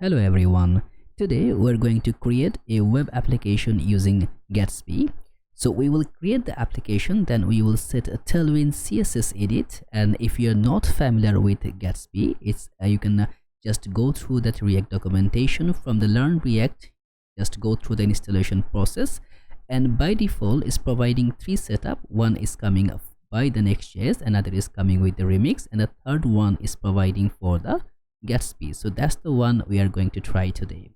Hello everyone. Today we're going to create a web application using Gatsby. So we will create the application, then we will set a Tailwind CSS edit. And if you're not familiar with Gatsby, you can just go through that React documentation from the Learn React. Just go through the installation process, and by default is providing three setup. One is coming by the Next.js, another is coming with the Remix, and the third one is providing for the Gatsby. So that's the one we are going to try today.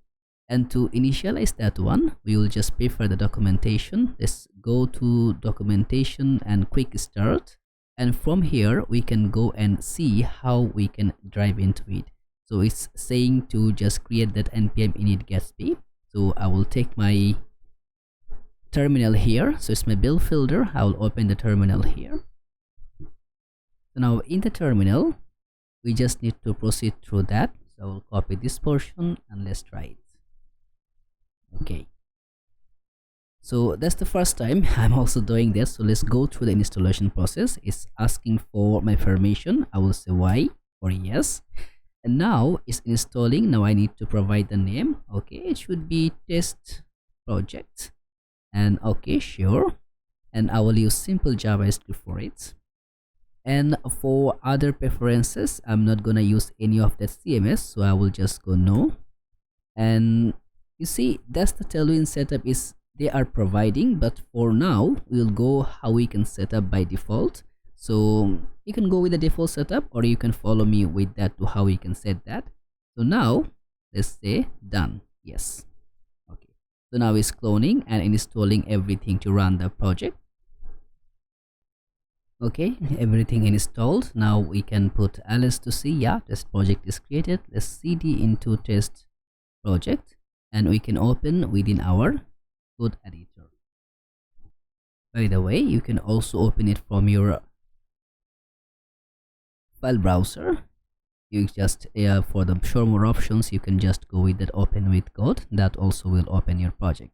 And to initialize that one, we will just prefer the documentation. Let's go to documentation and quick start, and from here we can go and see how we can drive into it. So it's saying to just create that npm init Gatsby. So I will take my terminal here. So it's my build folder. I will open the terminal here. So now in the terminal, we just need to proceed through that. So I will copy this portion and let's try it. Okay, so that's the first time I'm also doing this. So let's go through the installation process. It's asking for my permission. I will say Y or yes, and now it's installing. Now I need to provide the name. Okay, it should be test project, and okay, sure, and I will use simple JavaScript for it. And for other preferences, I'm not gonna use any of that CMS, so I will just go no. And you see, that's the Tailwind setup is they are providing, but for now we'll go how we can set up by default. So you can go with the default setup, or you can follow me with that to how we can set that. So now let's say done. Yes. Okay, so now it's cloning and installing everything to run the project. Okay, everything installed. Now we can put ls to see, yeah, test project is created. Let's cd into test project, and we can open within our code editor. By the way, you can also open it from your file browser. You just for the show more options, you can just go with that open with code. That also will open your project.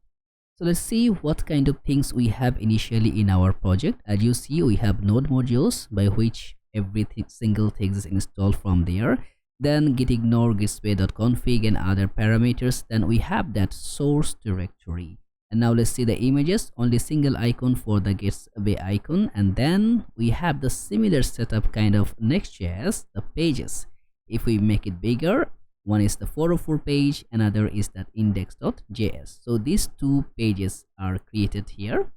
So let's see what kind of things we have initially in our project. As you see, we have node modules by which single thing is installed from there. Then git ignore, gatsby.config and other parameters. Then we have that source directory. And now let's see the images. Only single icon for the Gatsby icon. And then we have the similar setup kind of Next.js, the pages. If we make it bigger, one is the 404 page, another is that index.js. So these two pages are created here.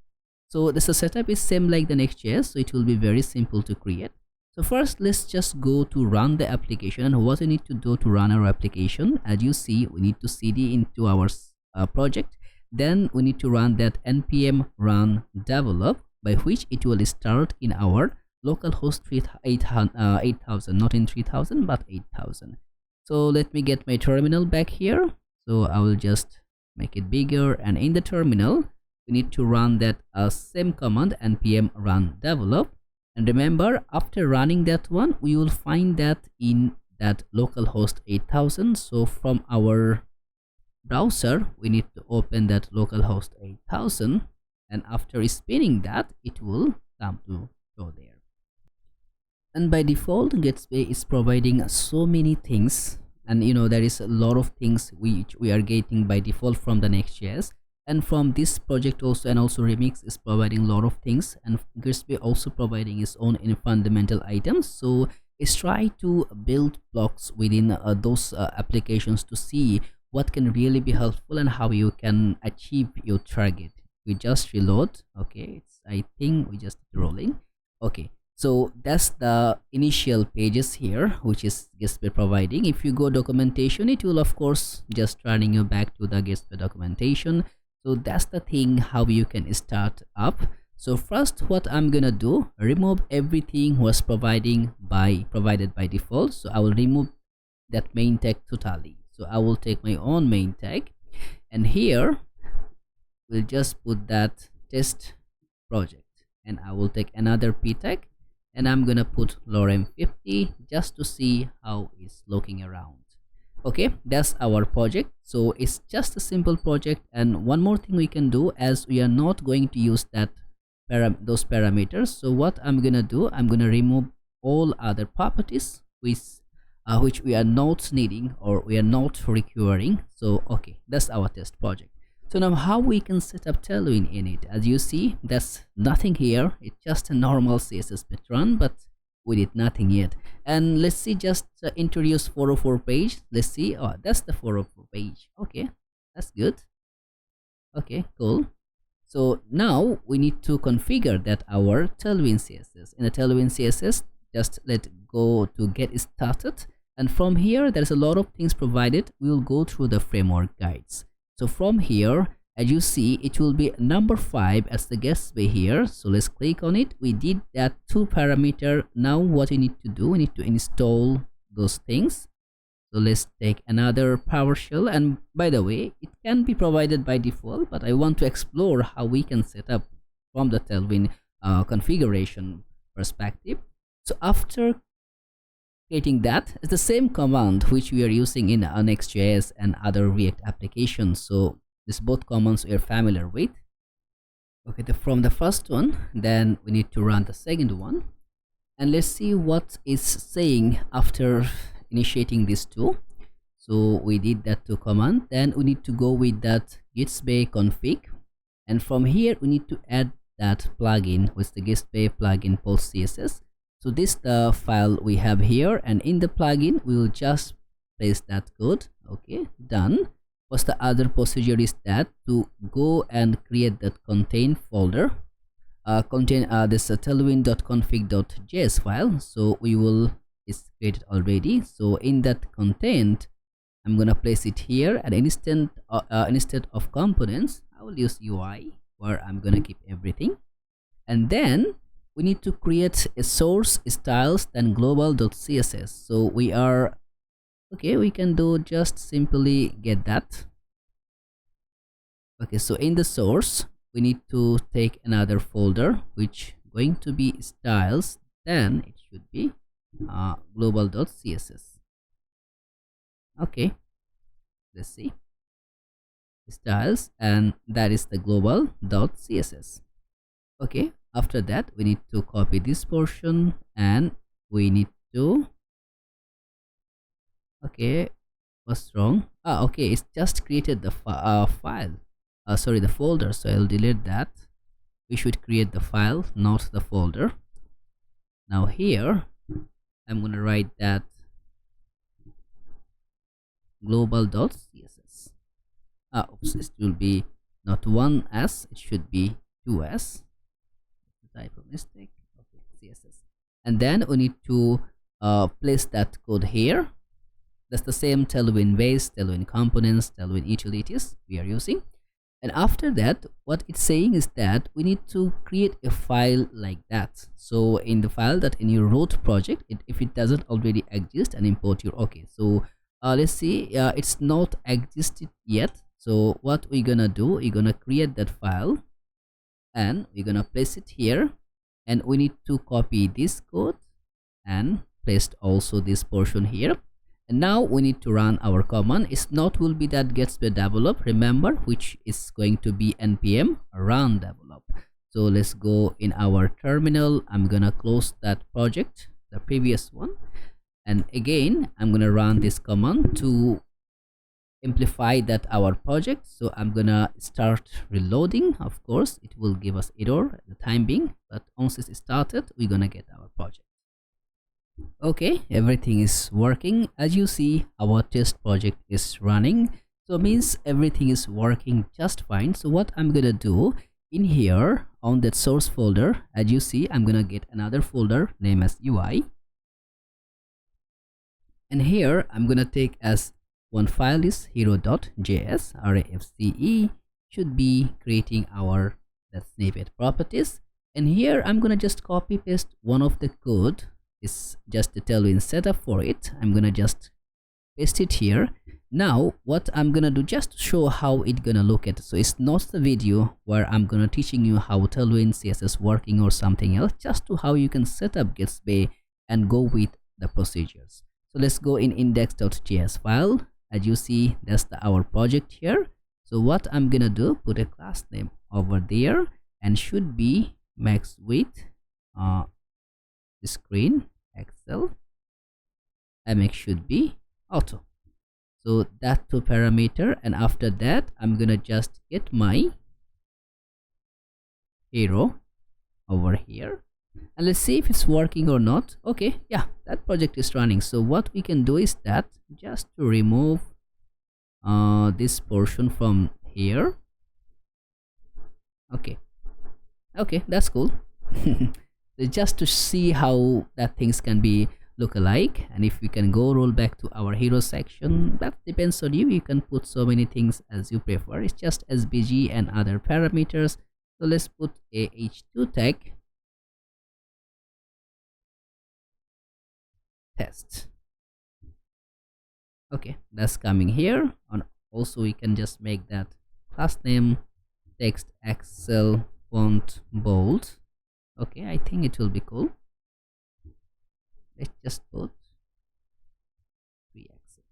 So the setup is same like the Next.js, so it will be very simple to create. So first, let's just go to run the application. And what we need to do to run our application, as you see, we need to cd into our project. Then we need to run that npm run develop, by which it will start in our localhost 8000, not in 3000 but 8000. So let me get my terminal back here. So I will just make it bigger, and in the terminal we need to run that same command npm run develop. And remember, after running that one, we will find that in that localhost 8000. So from our browser we need to open that localhost 8000, and after spinning that, it will come to show there. And by default, Gatsby is providing so many things, and you know, there is a lot of things which we are getting by default from the Next.js, and from this project also, and also Remix is providing a lot of things, and Gatsby also providing its own fundamental items. So it's try to build blocks within those applications to see what can really be helpful and how you can achieve your target. We just reload. Okay, I think we just rolling. Okay, so that's the initial pages here which is Gatsby providing. If you go documentation, it will of course just turning you back to the Gatsby documentation. So that's the thing how you can start up. So first, what I'm gonna do, remove everything was provided by default. So I will remove that main tag totally. So I will take my own main tag, and here we'll just put that test project, and I will take another p tag, and I'm gonna put lorem 50 just to see how it's looking around. Okay, that's our project. So it's just a simple project. And one more thing we can do, as we are not going to use that those parameters, so what I'm gonna do, I'm gonna remove all other properties which which we are not needing or we are not requiring. So okay, that's our test project. So now how we can set up Tailwind in it? As you see, there's nothing here. It's just a normal CSS pattern, but we did nothing yet. And let's see, just introduce 404 page. Let's see. Oh, that's the 404 page. Okay, that's good. Okay, cool. So now we need to configure that our Tailwind CSS. In the Tailwind CSS, just let go to get started. And from here, there's a lot of things provided. We'll go through the framework guides. So from here, as you see, it will be number 5 as the Gatsby here. So let's click on it. We did that 2 parameter. Now what we need to do, we need to install those things. So let's take another PowerShell, and by the way, it can be provided by default, but I want to explore how we can set up from the Tailwind configuration perspective. So after creating that, it's the same command which we are using in reactjs and other React applications. So these both commands we are familiar with. Okay, from the first one, then we need to run the second one, and let's see what it's saying after initiating these two. So we did that 2 command. Then we need to go with that Gatsby config, and from here we need to add that plugin with the Gatsby plugin post CSS. So this the file we have here, and in the plugin we will just paste that code. Okay, done. What's the other procedure is that to go and create that contain folder, this tailwind.config.js file. So we will, it's created already. So in that content, I'm gonna place it here, and instead of components, I will use UI, where I'm gonna keep everything. And then we need to create a source styles, then global.css. So we are okay, we can do just simply get that. Okay, so in the source we need to take another folder which going to be styles, then it should be global.css. Okay, let's see, styles, and that is the global.css. Okay, after that we need to copy this portion, and we need to, okay, what's wrong? Okay, it's just created the file, sorry, the folder. So I'll delete that. We should create the file, not the folder. Now here I'm gonna write that global.css. Oops, it will be not 1s, it should be 2s. Type of mistake. Okay, CSS. And then we need to place that code here. That's the same Tailwind base, Tailwind components, Tailwind utilities we are using. And after that, what it's saying is that we need to create a file like that. So in the file that in your root project, if it doesn't already exist, and import your, okay, so let's see, it's not existed yet. So what we're gonna do, we're gonna create that file, and we're gonna place it here, and we need to copy this code and paste also this portion here. And now we need to run our command. It's not will be that Gatsby develop, remember, which is going to be npm run develop. So let's go in our terminal. I'm gonna close that project, the previous one, and again I'm gonna run this command to amplify that our project. So I'm gonna start reloading. Of course it will give us error at the time being, but once it's started, we're gonna get our project. Okay, everything is working. As you see, our test project is running, so means everything is working just fine. So what I'm gonna do in here on that source folder, as you see, I'm gonna get another folder named as UI, and here I'm gonna take as one file is hero.js, rafce should be creating our that snippet properties. And here I'm gonna just copy paste one of the code. Is just the Tailwind setup for it. I'm gonna just paste it here. Now what I'm gonna do, just to show how it gonna look at, so it's not the video where I'm gonna teaching you how Tailwind CSS working or something else, just to how you can set up Gatsby and go with the procedures. So let's go in index.js file. As you see, that's our project here. So what I'm gonna do, put a class name over there, and should be max width the screen Excel. mx should be auto. So that two parameter, and after that I'm gonna just get my hero over here, and let's see if it's working or not. Okay, yeah, that project is running. So what we can do is that just to remove this portion from here. Okay, that's cool. So just to see how that things can be look alike, and if we can go roll back to our hero section, that depends on you. You can put so many things as you prefer. It's just SVG and other parameters. So let's put a h2 tag test. Okay, that's coming here. And also we can just make that class name text Excel font bold. Okay, I think it will be cool. Let's just put reactjs.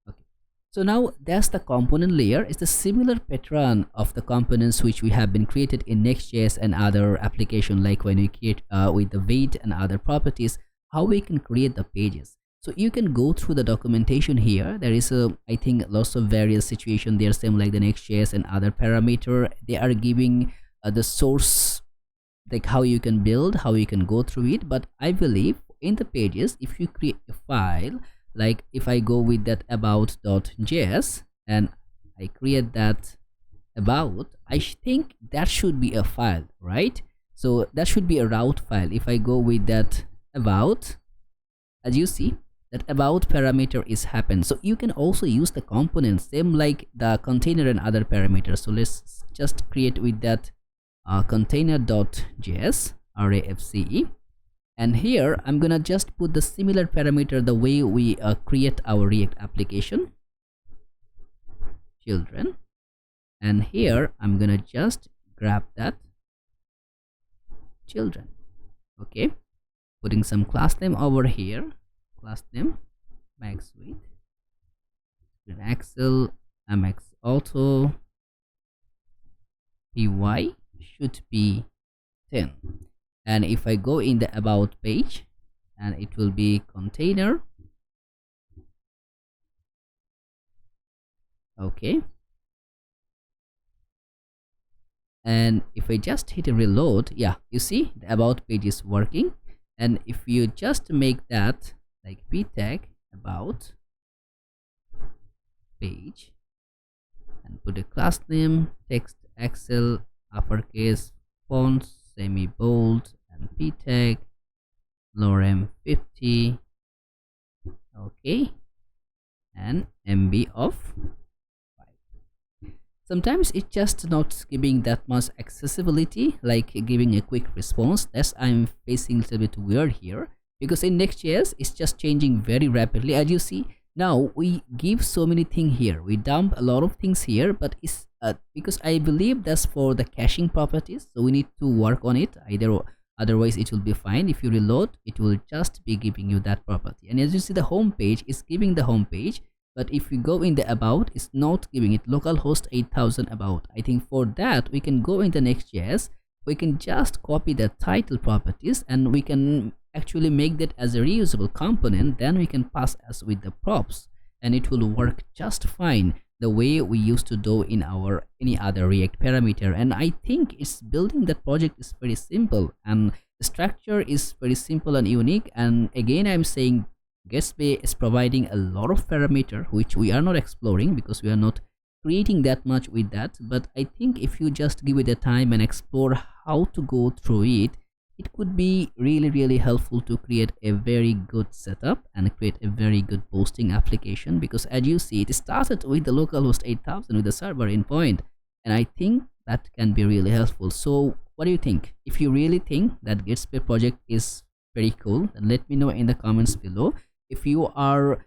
Okay, so now that's the component layer. It's the similar pattern of the components which we have been created in Next.js and other application, like when we create with the weight and other properties, how we can create the pages. So you can go through the documentation here. There is I think lots of various situation there, same like the Next.js and other parameter. They are giving the source, like how you can build, how you can go through it. But I believe in the pages, if you create a file, like if I go with that about.js and I create that about, I think that should be a file, right? So that should be a route file. If I go with that about, as you see, that about parameter is happened. So you can also use the components, same like the container and other parameters. So let's just create with that container.js arrayfce, and here I'm gonna just put the similar parameter the way we create our React application, children, and here I'm gonna just grab that children. Okay, putting some class name over here, class name max width, Excel mx auto, py should be 10, and if I go in the about page, and it will be container. Okay, and if I just hit a reload, yeah, you see the about page is working. And if you just make that like p tag about page and put a class name text Excel uppercase font semi bold and p tag lorem 50, okay, and mb of 5. Sometimes it's just not giving that much accessibility, like giving a quick response. That's I'm facing a little bit weird here, because in Next.js it's just changing very rapidly. As you see, now we give so many things here, we dump a lot of things here, but it's because I believe that's for the caching properties, so we need to work on it either, otherwise it will be fine. If you reload, it will just be giving you that property. And as you see, the home page is giving the home page, but if we go in the about, it's not giving it localhost 8000 about. I think for that we can go in the Next.js, we can just copy the title properties and we can actually make that as a reusable component. Then we can pass as with the props and it will work just fine, the way we used to do in our any other React parameter. And I think it's building that project is very simple, and the structure is very simple and unique. And again, I'm saying Gatsby is providing a lot of parameter which we are not exploring because we are not creating that much with that. But I think if you just give it a time and explore how to go through it, it could be really helpful to create a very good setup and create a very good posting application. Because as you see, it started with the localhost 8000 with the server endpoint, and I think that can be really helpful. So what do you think? If you really think that Gatsby project is very cool, then let me know in the comments below. If you are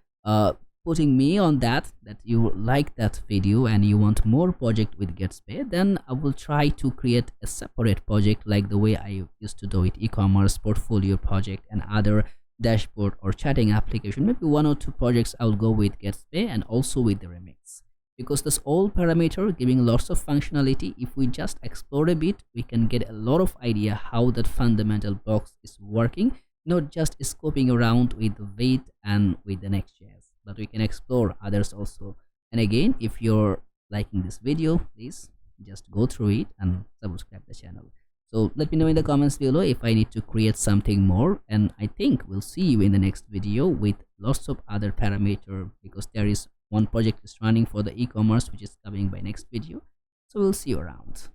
putting me on that you like that video and you want more project with Gatsby, then I will try to create a separate project like the way I used to do it, e-commerce portfolio project and other dashboard or chatting application. Maybe 1 or 2 projects I'll go with Gatsby and also with the remix, because this all parameter giving lots of functionality. If we just explore a bit, we can get a lot of idea how that fundamental box is working. not just scoping around with Wait and with the Next.js, but we can explore others also. And again, if you're liking this video, please just go through it and subscribe the channel. So let me know in the comments below if I need to create something more, and I think we'll see you in the next video with lots of other parameter, because there is one project is running for the e-commerce which is coming by next video. So we'll see you around.